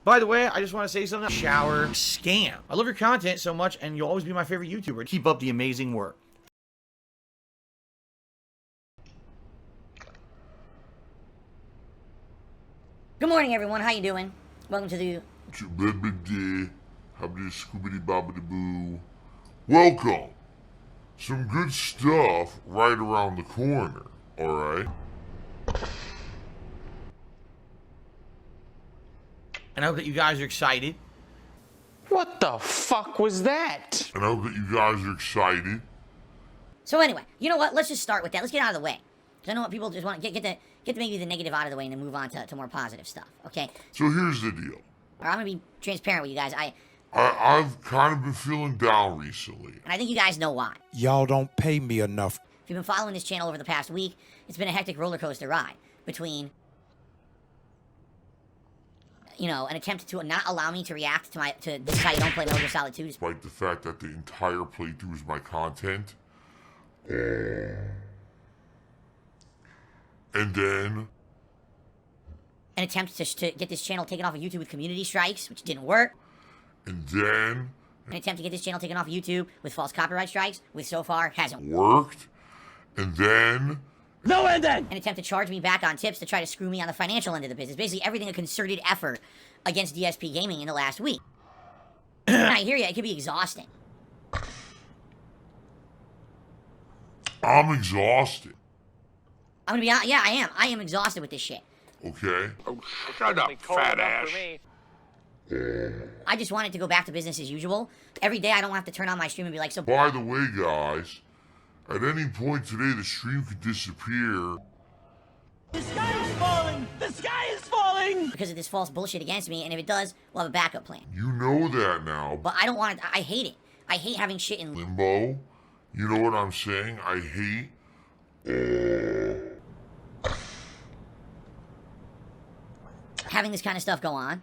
By the way, I just want to say something. Shower scam. I love your content so much, and you'll always be my favorite YouTuber. Keep up the amazing work. Good morning, everyone. How you doing? Welcome to the... Welcome. Some good stuff right around the corner, alright? And I hope that you guys are excited. What the fuck was that? And I hope that you guys are excited. So anyway, you know what? Let's just start with that. Let's get out of the way. Because I know what people just want to get maybe the negative out of the way and then move on to more positive stuff, okay? So here's the deal. Or I'm going to be transparent with you guys. I've kind of been feeling down recently. And I think you guys know why. Y'all don't pay me enough. If you've been following this channel over the past week, it's been a hectic roller coaster ride between, you know, an attempt to not allow me to react to this is how you don't play Metal Gear Solid 2. Despite the fact that the entire playthrough is my content. And then an attempt to get this channel taken off of YouTube with community strikes, which didn't work. And then An attempt to get this channel taken off of YouTube with false copyright strikes, which so far hasn't worked. And then No ending! An attempt to charge me back on tips to try to screw me on the financial end of the business. Basically, everything a concerted effort against DSP Gaming in the last week. And I hear you, it can be exhausting. I'm exhausted. I'm gonna be honest, yeah, I am. I am exhausted with this shit. Okay? Oh, shut up, fat ass. I just want it to go back to business as usual. Every day I don't have to turn on my stream and be like, so... By the way, guys, at any point today, the stream could disappear. The sky is falling! The sky is falling! Because of this false bullshit against me, and if it does, we'll have a backup plan. You know that now. But I don't want it, I hate it. I hate having shit in... Limbo. You know what I'm saying? I hate... having this kind of stuff go on.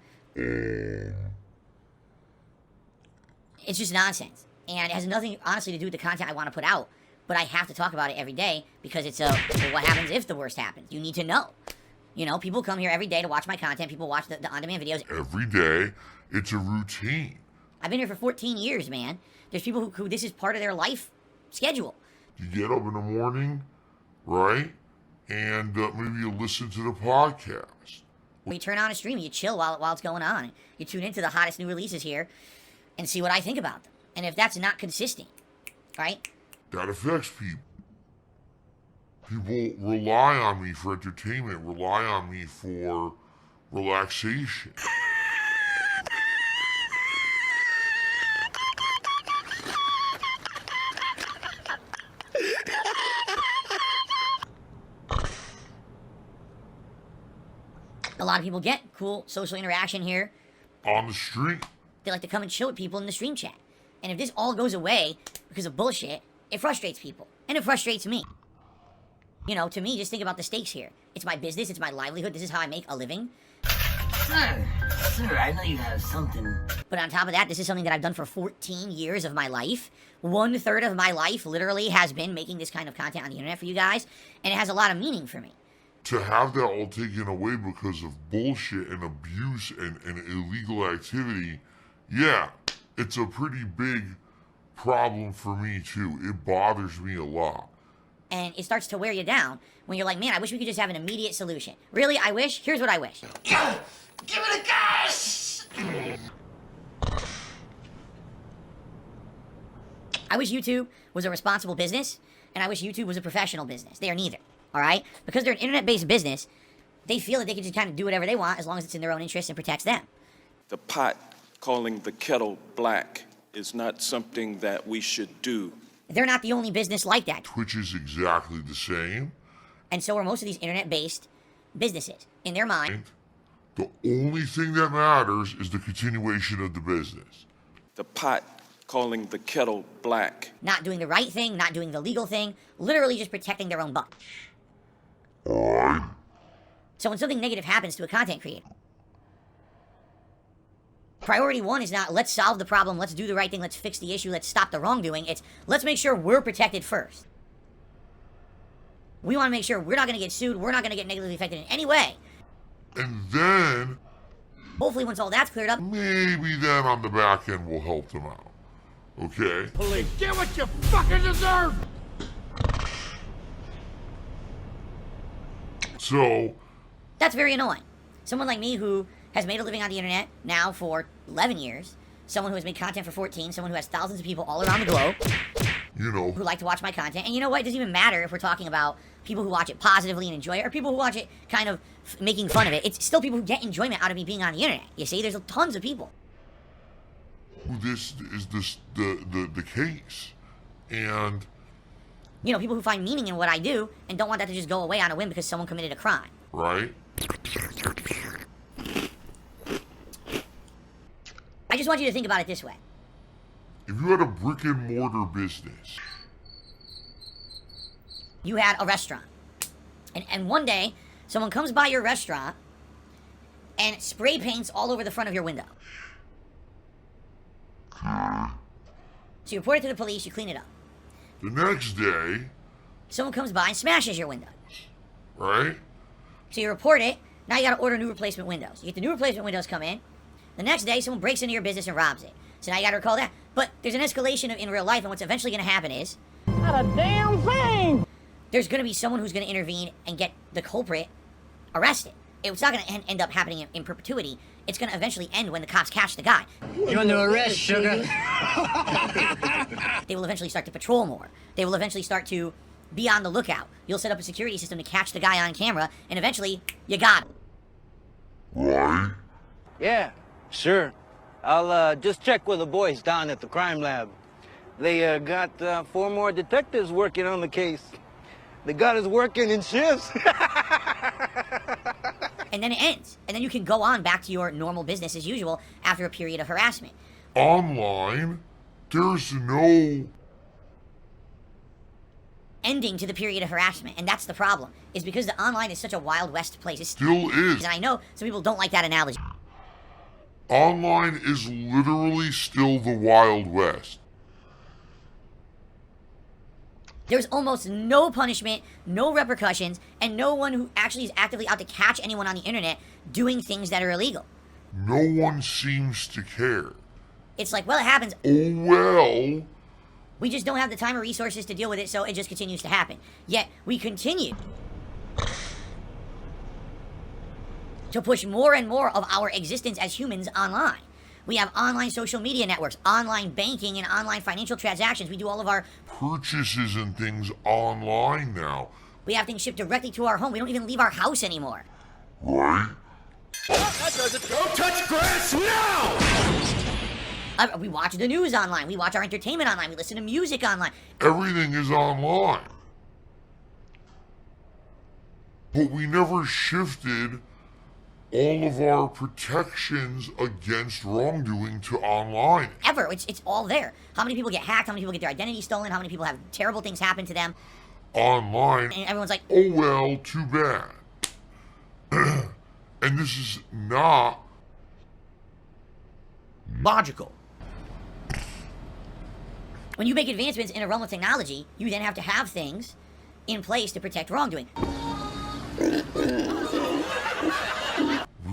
It's just nonsense. And it has nothing, honestly, to do with the content I want to put out. But I have to talk about it every day because it's well, what happens if the worst happens? You need to know. You know, people come here every day to watch my content. People watch the on-demand videos. Every day, it's a routine. I've been here for 14 years, man. There's people who this is part of their life schedule. You get up in the morning, right? And maybe you listen to the podcast. You turn on a stream, you chill while it's going on. You tune into the hottest new releases here and see what I think about them. And if that's not consistent, right? That affects people. People rely on me for entertainment, rely on me for relaxation. A lot of people get cool social interaction here. On the street. They like to come and chill with people in the stream chat. And if this all goes away because of bullshit, it frustrates people. And it frustrates me. You know, to me, just think about the stakes here. It's my business, it's my livelihood, this is how I make a living. Sir, I know you have something. But on top of that, this is something that I've done for 14 years of my life. 1/3 of my life, literally, has been making this kind of content on the internet for you guys. And it has a lot of meaning for me. To have that all taken away because of bullshit and abuse and illegal activity, yeah, it's a pretty big problem for me too. It bothers me a lot. And it starts to wear you down when you're like, man, I wish we could just have an immediate solution. Really, I wish? Here's what I wish. Give it a gas! I wish YouTube was a responsible business, and I wish YouTube was a professional business. They are neither. Alright? Because they're an internet-based business, they feel that they can just kind of do whatever they want as long as it's in their own interest and protects them. The pot calling the kettle black is not something that we should do. They're not the only business like that. Twitch is exactly the same. And so are most of these internet-based businesses. In their mind, the only thing that matters is the continuation of the business. The pot calling the kettle black. Not doing the right thing, not doing the legal thing, literally just protecting their own butt. So when something negative happens to a content creator, priority one is not, let's solve the problem, let's do the right thing, let's fix the issue, let's stop the wrongdoing. It's, let's make sure we're protected first. We want to make sure we're not going to get sued, we're not going to get negatively affected in any way. And then, Hopefully once all that's cleared up, maybe then on the back end we'll help them out. Okay? Police, get what you fucking deserve! So, that's very annoying. Someone like me who has made a living on the internet now for 11 years, someone who has made content for 14, someone who has thousands of people all around the globe you know, who like to watch my content. And you know what? It doesn't even matter if we're talking about people who watch it positively and enjoy it, or people who watch it kind of making fun of it. It's still people who get enjoyment out of me being on the internet. You see, there's tons of people. this is the case. And You know, people who find meaning in what I do and don't want that to just go away on a whim because someone committed a crime. right? I just want you to think about it this way. If you had a brick and mortar business, You had a restaurant. And one day, someone comes by your restaurant and spray paints all over the front of your window. So you report it to the police, you clean it up. the next day, Someone comes by and smashes your window. right? So you report it, now you gotta order new replacement windows. You get the new replacement windows come in. The next day, someone breaks into your business and robs it. So now you gotta recall that. But there's an escalation in real life, and what's eventually gonna happen is Not a damn thing! there's gonna be someone who's gonna intervene and get the culprit arrested. It's not gonna end up happening in perpetuity. It's gonna eventually end when the cops catch the guy. You're under arrest, sugar. They will eventually start to patrol more. They will eventually start to be on the lookout. You'll set up a security system to catch the guy on camera, and eventually, you got him. Right? Yeah, sure. I'll just check with the boys down at the crime lab. They got 4 more detectives working on the case. They got us working in shifts. And then it ends. And then you can go on back to your normal business as usual after a period of harassment. Online, there's no Ending to the period of harassment. And that's the problem. Is because the online is such a Wild West place. still is. And I know some people don't like that analogy. Online is literally still the Wild West. There's almost no punishment, no repercussions, and no one who actually is actively out to catch anyone on the internet doing things that are illegal. No one seems to care. It's like, well, it happens. Oh well. We just don't have the time or resources to deal with it, so it just continues to happen. Yet, we continue to push more and more of our existence as humans online. We have online social media networks, online banking, and online financial transactions. We do all of our... Purchases and things online now. We have things shipped directly to our home. We don't even leave our house anymore. Right? Don't touch grass now! We watch the news online. We watch our entertainment online. We listen to music online. Everything is online. But we never shifted all of our protections against wrongdoing to online. Ever. It's all there. How many people get hacked? How many people get their identity stolen? How many people have terrible things happen to them? Online. And everyone's like, Oh well, too bad. And this is not Logical. when you make advancements in a realm of technology, you then have to have things in place to protect wrongdoing.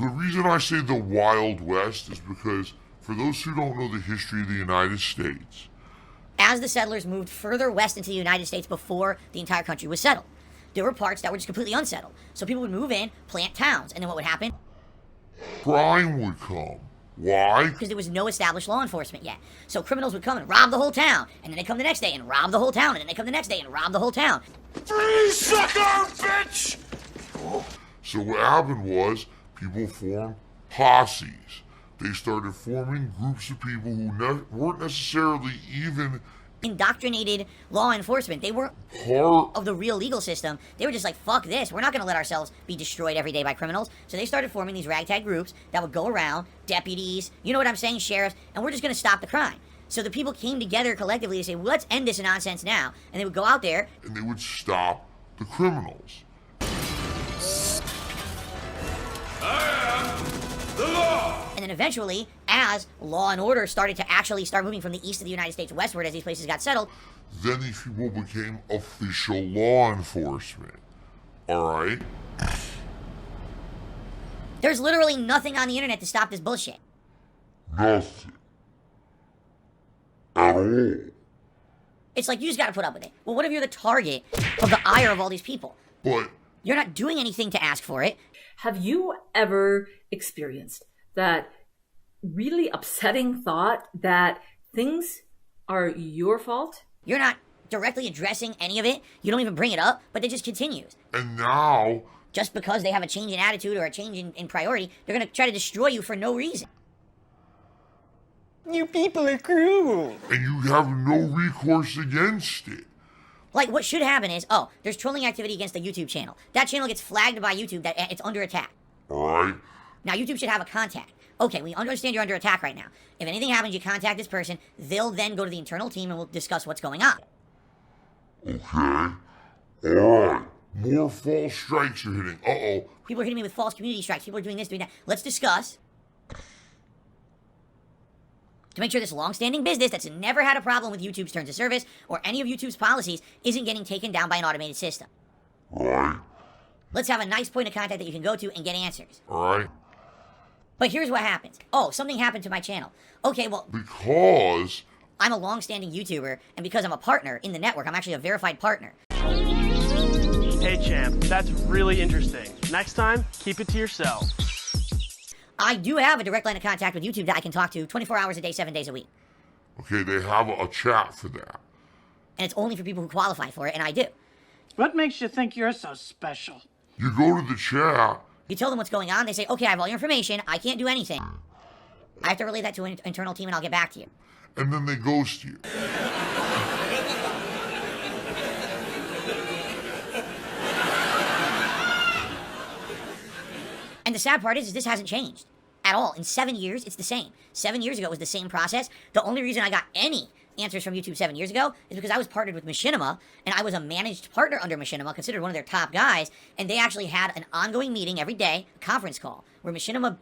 The reason I say the Wild West is because, for those who don't know the history of the United States, As the settlers moved further west into the United States before the entire country was settled, there were parts that were just completely unsettled. So people would move in, plant towns, and then what would happen? crime would come. Why? Because there was no established law enforcement yet. So criminals would come and rob the whole town, and then they come the next day and rob the whole town, and then they come the next day and rob the whole town. Free sucker, bitch! So what happened was, people formed posses. They started forming groups of people who weren't necessarily even Indoctrinated law enforcement. They weren't part of the real legal system. They were just like, fuck this. We're not going to let ourselves be destroyed every day by criminals. So they started forming these ragtag groups that would go around, deputies, you know what I'm saying, sheriffs, and we're just going to stop the crime. So the people came together collectively to say, well, let's end this nonsense now. And they would go out there. and they would stop the criminals. And then eventually, as law and order started to actually start moving from the east of the United States westward as these places got settled, Then these people became official law enforcement. Alright? There's literally nothing on the internet to stop this bullshit. Nothing. At all. It's like, you just gotta put up with it. Well, what if you're the target of the ire of all these people? But You're not doing anything to ask for it. Have you ever experienced that really upsetting thought that things are your fault? You're not directly addressing any of it. You don't even bring it up, but it just continues. and now Just because they have a change in attitude or a change in priority, they're gonna try to destroy you for no reason. You people are cruel. and you have no recourse against it. Like, what should happen is, oh, there's trolling activity against the YouTube channel. That channel gets flagged by YouTube that it's under attack. Alright? Now, YouTube should have a contact. Okay, we understand you're under attack right now. If anything happens, you contact this person. They'll then go to the internal team and we'll discuss what's going on. Okay. Alright. More false strikes are hitting. Uh-oh. People are hitting me with false community strikes. People are doing this, doing that. Let's discuss to make sure this long-standing business that's never had a problem with YouTube's terms of service or any of YouTube's policies isn't getting taken down by an automated system. Alright. Let's have a nice point of contact that you can go to and get answers. Alright? But here's what happens. Oh, something happened to my channel. Okay, well, Because I'm a long-standing YouTuber, and because I'm a partner in the network, I'm actually a verified partner. Hey champ, that's really interesting. Next time, keep it to yourself. I do have a direct line of contact with YouTube that I can talk to 24 hours a day, 7 days a week. okay, they have a chat for that. And it's only for people who qualify for it, and I do. What makes you think you're so special? You go to the chat. You tell them what's going on, they say, okay, I have all your information, I can't do anything. I have to relay that to an internal team and I'll get back to you. And then they ghost you. And the sad part is this hasn't changed at all. In 7 years, it's the same. 7 years ago, it was the same process. The only reason I got any answers from YouTube 7 years ago is because I was partnered with Machinima, and I was a managed partner under Machinima, considered one of their top guys, and they actually had an ongoing meeting every day, a conference call, where Machinima,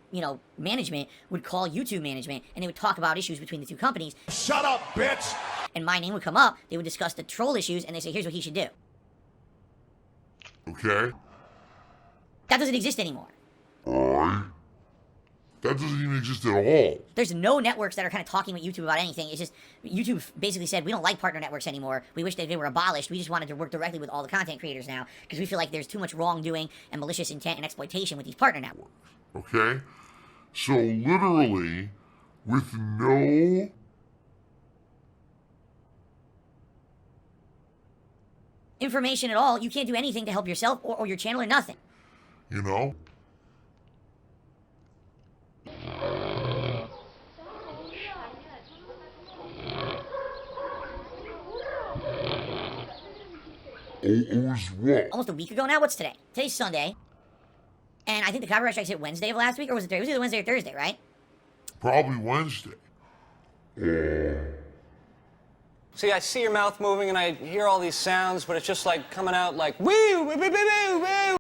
management would call YouTube management, and they would talk about issues between the two companies. Shut up, bitch! And my name would come up, they would discuss the troll issues, and they say, here's what he should do. Okay? That doesn't exist anymore. Alright? That doesn't even exist at all. There's no networks that are kind of talking with YouTube about anything. It's just, YouTube basically said, we don't like partner networks anymore. We wish that they were abolished. We just wanted to work directly with all the content creators now, because we feel like there's too much wrongdoing and malicious intent and exploitation with these partner networks. Okay? So literally, with no Information at all, you can't do anything to help yourself or your channel or nothing. you know? Always what? Almost a week ago now? What's today? Today's Sunday. And I think the copyright strikes hit Wednesday of last week, or was it Thursday? It was either Wednesday or Thursday, right? Probably Wednesday. See, I see your mouth moving and I hear all these sounds, but it's just like coming out like woo, woo, woo, woo, woo.